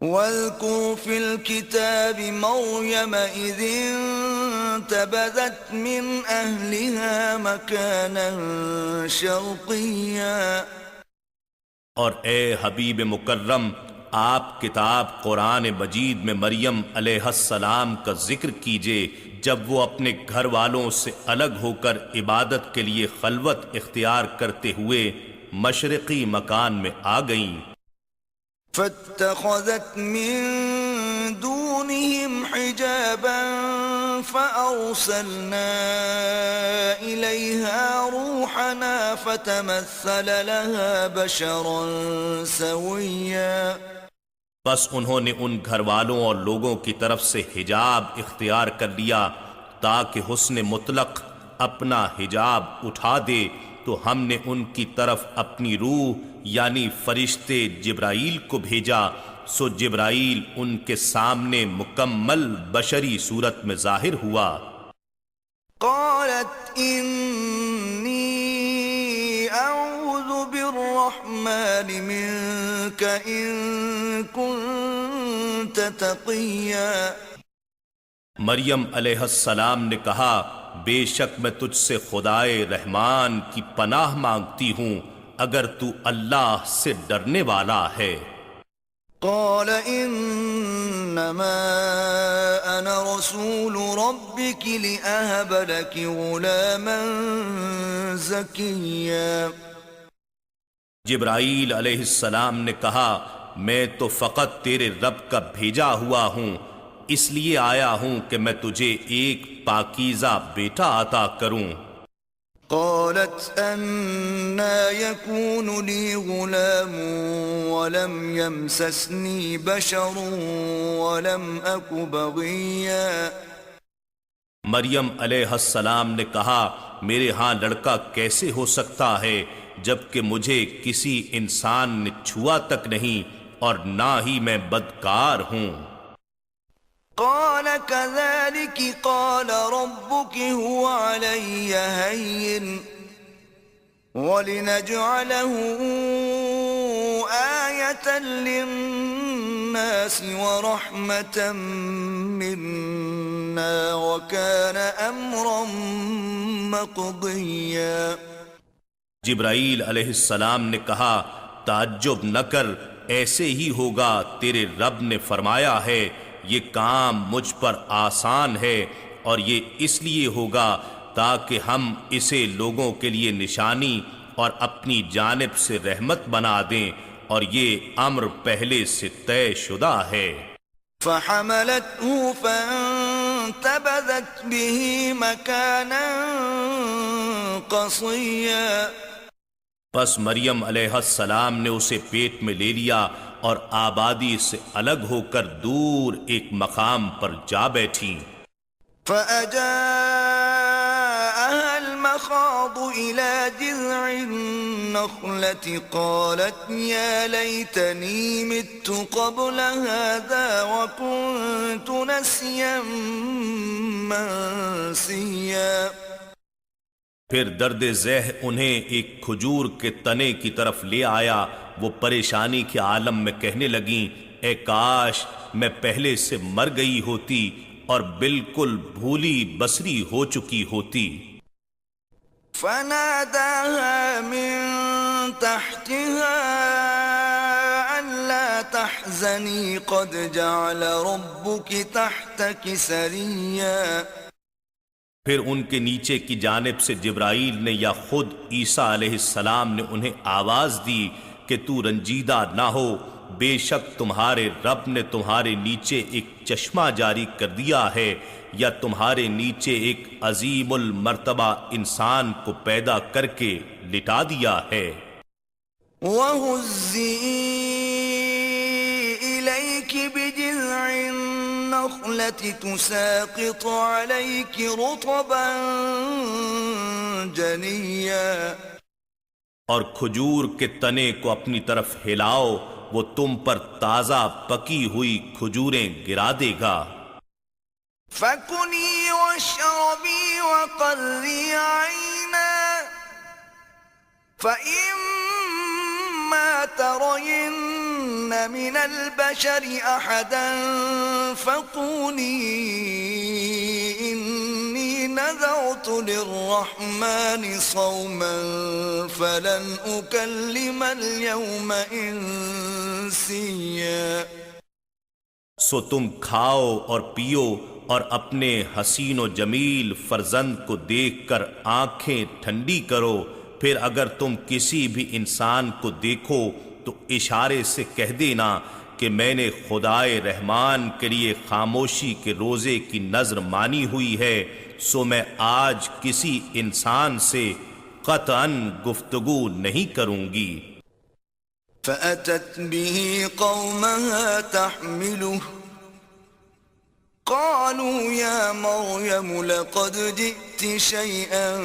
واذكر في الكتاب مريم إذ انتبذت من أهلها مكانا شرقيا۔ اور اے حبیب مکرم، آپ کتاب قرآن مجید میں مریم علیہ السلام کا ذکر کیجئے جب وہ اپنے گھر والوں سے الگ ہو کر عبادت کے لیے خلوت اختیار کرتے ہوئے مشرقی مکان میں آ گئیں۔ فاتخذت من دونهم حجابا فأرسلنا إليها روحنا فتمثل لها بشرا سويا۔ بس انہوں نے ان گھر والوں اور لوگوں کی طرف سے حجاب اختیار کر لیا تاکہ حسن مطلق اپنا حجاب اٹھا دے، تو ہم نے ان کی طرف اپنی روح یعنی فرشتے جبرائیل کو بھیجا، سو جبرائیل ان کے سامنے مکمل بشری صورت میں ظاہر ہوا۔ قالت انی اعوذ بالرحمن منك ان كنت تقیا۔ مریم علیہ السلام نے کہا، بے شک میں تجھ سے خدائے رحمان کی پناہ مانگتی ہوں اگر تو اللہ سے ڈرنے والا ہے۔ قال انما انا رسول ربك لأهب لك غلاما زكيا۔ جبرائیل علیہ السلام نے کہا، میں تو فقط تیرے رب کا بھیجا ہوا ہوں، اس لیے آیا ہوں کہ میں تجھے ایک پاکیزہ بیٹا عطا کروں۔ قالت أنا يكون لي غلام ولم يمسسني بشر ولم أك بغيا۔ مریم علیہ السلام نے کہا، میرے ہاں لڑکا کیسے ہو سکتا ہے جبکہ مجھے کسی انسان نے چھوا تک نہیں اور نہ ہی میں بدکار ہوں۔ قال كذلك قال ربك هو علي هين ولنجعله آية للناس ورحمة منا وكان أمرا مقضيا۔ جبرائیل علیہ السلام نے کہا، تعجب نہ کر، ایسے ہی ہوگا، تیرے رب نے فرمایا ہے یہ کام مجھ پر آسان ہے، اور یہ اس لیے ہوگا تاکہ ہم اسے لوگوں کے لیے نشانی اور اپنی جانب سے رحمت بنا دیں، اور یہ امر پہلے سے طے شدہ ہے۔ فحملته فانتبذت به مكانا قصيا۔ پس مریم علیہ السلام نے اسے پیٹ میں لے لیا اور آبادی سے الگ ہو کر دور ایک مقام پر جا بیٹھیں۔ فأجاءها المخاض إلى جذع النخلة قالت يا ليتني مت قبل هذا وكنت نسيا منسيا۔ پھر درد ذہ انہیں ایک کھجور کے تنے کی طرف لے آیا، وہ پریشانی کے عالم میں کہنے لگیں، اے کاش میں پہلے سے مر گئی ہوتی اور بالکل بھولی بسری ہو چکی ہوتی۔ فناداها من تحتها ألا تحزني قد جعل ربك تحتك سريا۔ پھر ان کے نیچے کی جانب سے جبرائیل نے یا خود عیسیٰ علیہ السلام نے انہیں آواز دی کہ تو رنجیدہ نہ ہو، بے شک تمہارے رب نے تمہارے نیچے ایک چشمہ جاری کر دیا ہے، یا تمہارے نیچے ایک عظیم المرتبہ انسان کو پیدا کر کے لٹا دیا ہے۔ وَهُزِّي إِلَيْكِ بِجِذْعِ النَّخْلَةِ تُسَاقِطُ عَلَيْكِ رُطَبًا جَنِيًّا۔ اور کھجور کے تنے کو اپنی طرف ہلاؤ، وہ تم پر تازہ پکی ہوئی کھجوریں گرا دے گا۔ فَكُلِي وَاشْرَبِي وَقَرِّي عَيْنًا فَإِمَّا تَرَيِنَّ من البشر أحدا فقولي إني نذرت للرحمن صوما فلن أكلم اليوم إنسيا۔ سو تم کھاؤ اور پیو اور اپنے حسین و جمیل فرزند کو دیکھ کر آنکھیں ٹھنڈی کرو، پھر اگر تم کسی بھی انسان کو دیکھو تو اشارے سے کہہ دینا کہ میں نے خدائے رحمان کے لیے خاموشی کے روزے کی نذر مانی ہوئی ہے، سو میں آج کسی انسان سے قطعاً گفتگو نہیں کروں گی۔ فأتت به قومها تحمله قالوا يا مريم لقد جئت شيئا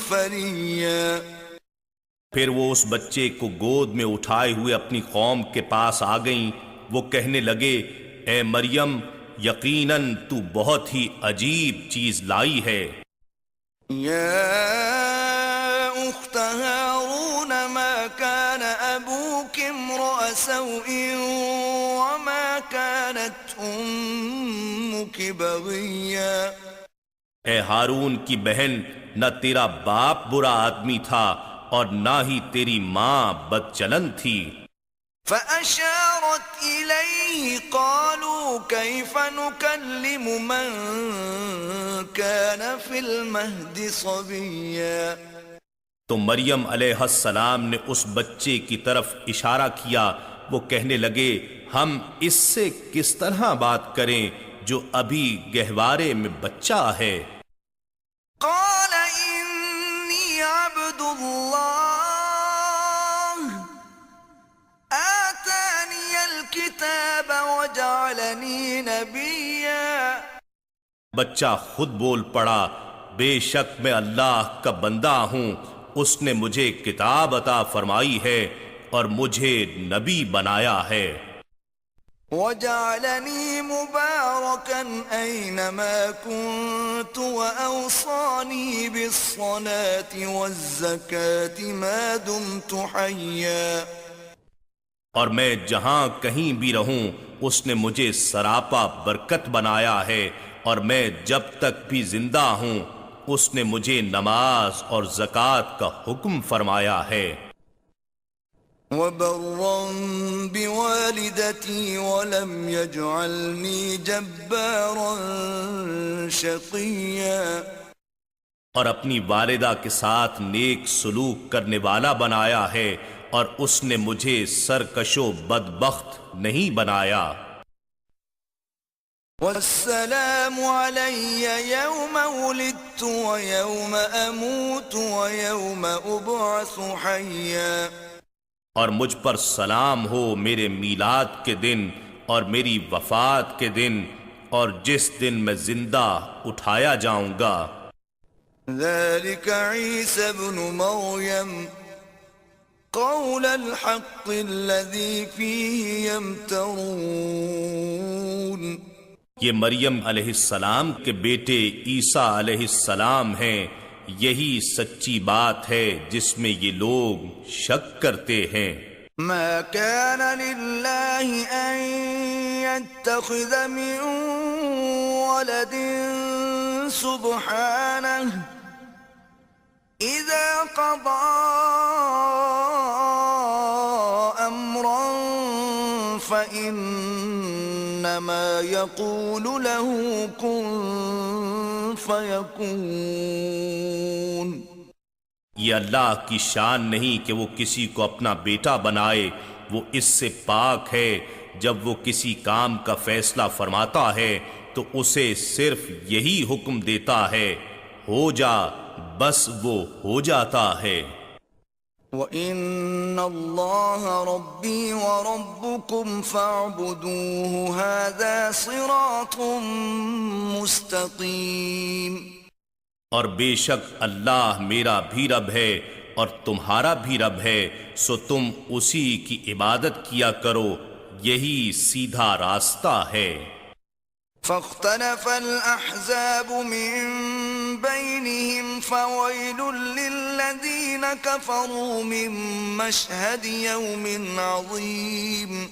فريا۔ پھر وہ اس بچے کو گود میں اٹھائے ہوئے اپنی قوم کے پاس آ گئیں، وہ کہنے لگے اے مریم یقیناً تو بہت ہی عجیب چیز لائی ہے۔ يا أخت هارون ما كان أبوك امرأ سوء وما كانت أمك بغيا۔ اے ہارون کی بہن، نہ تیرا باپ برا آدمی تھا اور نہ ہی تیری ماں بدچلن تھی۔ فأشارت إليه قالوا كيف نكلم من كان في المهد صبيا۔ تو مریم علیہ السلام نے اس بچے کی طرف اشارہ کیا، وہ کہنے لگے ہم اس سے کس طرح بات کریں جو ابھی گہوارے میں بچہ ہے۔ قال إني عبد الله آتاني الكتاب وجعلني نبيا۔ بچہ خود بول پڑا بے شک میں اللہ کا بندہ ہوں، اس نے مجھے کتاب عطا فرمائی ہے اور مجھے نبی بنایا ہے۔ وجعلني مباركا أينما كنت وأوصاني بالصلاة والزكاة ما دمت حيا۔ اور میں جہاں کہیں بھی رہوں اس نے مجھے سراپا برکت بنایا ہے، اور میں جب تک بھی زندہ ہوں اس نے مجھے نماز اور زکوٰۃ کا حکم فرمایا ہے۔ وبرا بوالدتي ولم يجعلني جبارا شقيا۔ اور اپنی والدہ کے ساتھ نیک سلوک کرنے والا بنایا ہے، اور اس نے مجھے سرکش و بدبخت نہیں بنایا۔ والسلام علي يوم ولدت ويوم أموت ويوم أبعث حيا۔ اور مجھ پر سلام ہو میرے میلاد کے دن اور میری وفات کے دن اور جس دن میں زندہ اٹھایا جاؤں گا۔ ذلك عيسى ابن مريم قول الحق الذي فيه يمترون۔ یہ مریم علیہ السلام کے بیٹے عیسیٰ علیہ السلام ہیں، یہی سچی بات ہے جس میں یہ لوگ شک کرتے ہیں۔ ما كان لله أن يتخذ من ولد سبحانه إذا قضى أمرا فإنما يقول له كن فيكون۔ یہ اللہ کی شان نہیں کہ وہ کسی کو اپنا بیٹا بنائے، وہ اس سے پاک ہے، جب وہ کسی کام کا فیصلہ فرماتا ہے تو اسے صرف یہی حکم دیتا ہے ہو جا، بس وہ ہو جاتا ہے۔ وَإِنَّ اللَّهَ رَبِّي وَرَبُّكُمْ فَاعْبُدُوهُ هَذَا صِرَاطٌ مُسْتَقِيمٌ۔ اور بے شک اللہ میرا بھی رب ہے اور تمہارا بھی رب ہے، سو تم اسی کی عبادت کیا کرو، یہی سیدھا راستہ ہے۔ فاختلف الأحزاب من بينهم فويل للذين كفروا من مشهد يوم عظيم.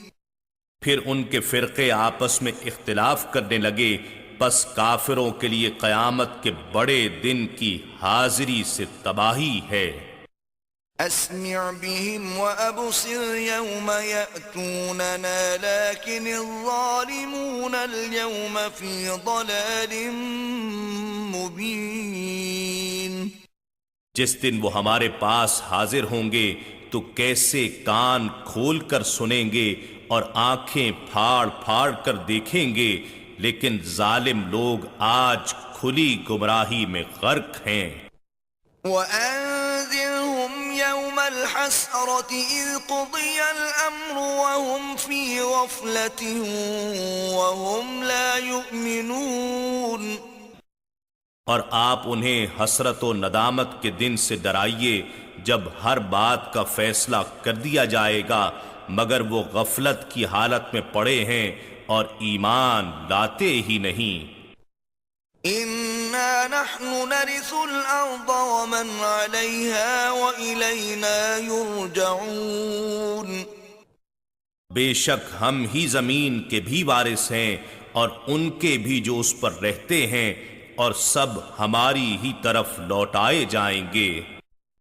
پھر ان کے فرقے آپس میں اختلاف کرنے لگے، پس کافروں کے لیے قیامت کے بڑے دن کی حاضری سے تباہی ہے. أسمع بهم وأبصر يوم يأتوننا لكن الظالمون اليوم في ضلال مبين. جس دن وہ ہمارے پاس حاضر ہوں گے تو کیسے کان کھول کر سنیں گے اور آنکھیں پھاڑ پھاڑ کر دیکھیں گے، لیکن ظالم لوگ آج کھلی گمراہی میں غرق ہیں. وأنذرهم يوم الحسرة إذ قضي الأمر وهم في غفلة وهم لا يؤمنون. اور آپ انہیں حسرت و ندامت کے دن سے ڈرائیے جب ہر بات کا فیصلہ کر دیا جائے گا مگر وہ غفلت کی حالت میں پڑے ہیں اور ایمان لاتے ہی نہیں. إنا نحن نرث الأرض ومن عليها وإلينا يرجعون. بے شک ہم ہی زمین کے بھی وارث ہیں اور ان کے بھی جو اس پر رہتے ہیں، اور سب ہماری ہی طرف لوٹائے جائیں گے.